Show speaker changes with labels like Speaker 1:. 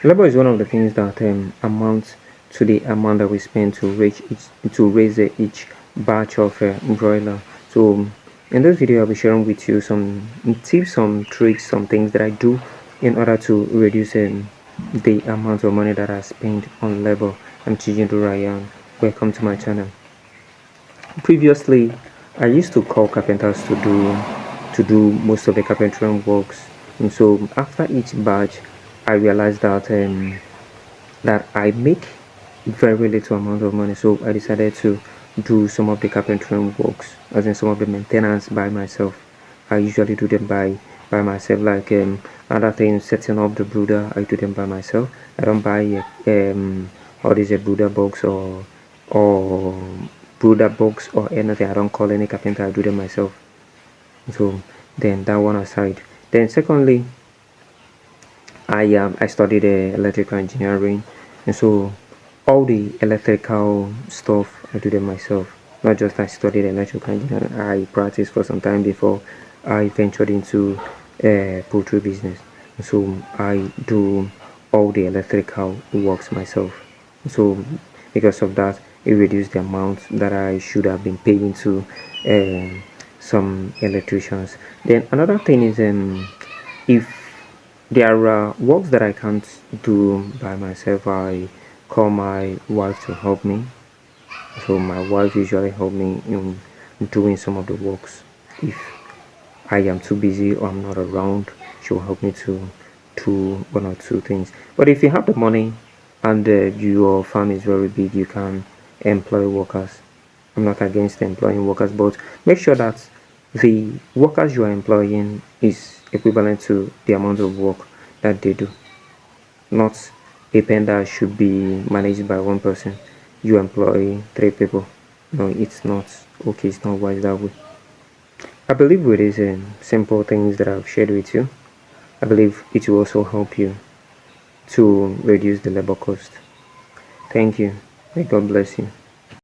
Speaker 1: Labor is one of the things that amounts to the amount that we spend to raise each batch of broiler. So in this video, I'll be sharing with you some tips, some tricks, some things that I do in order to reduce the amount of money that I spend on labor. I'm Chijindu Ryan. Welcome to my channel. Previously, I used to call carpenters to do most of the carpentry works, and so after each batch, I realized that I make very little amount of money. So I decided to do some of the carpentry works, as in some of the maintenance by myself. I usually do them by myself, like other things, setting up the brooder. I do them by myself. I don't buy all these brooder box or brooder box or anything. I don't call any carpenter. I do them myself. So then that one aside. Then secondly, I studied electrical engineering, and so all the electrical stuff I do them myself. Not just I studied electrical engineering, I practiced for some time before I ventured into poultry business. And so I do all the electrical works myself. So because of that, it reduced the amount that I should have been paying to some electricians. Then another thing is if there are works that I can't do by myself, I call my wife to help me. So my wife usually help me in doing some of the works. If I am too busy or I'm not around, she will help me to do one or two things. But if you have the money and your farm is very big, you can employ workers. I'm not against employing workers, but make sure that the workers you are employing is equivalent to the amount of work that they do. Not a pen that should be managed by one person. You employ 3 people. No, it's not okay. It's not wise that way. I believe with these simple things that I've shared with you, I believe it will also help you to reduce the labor cost. Thank you. May God bless you.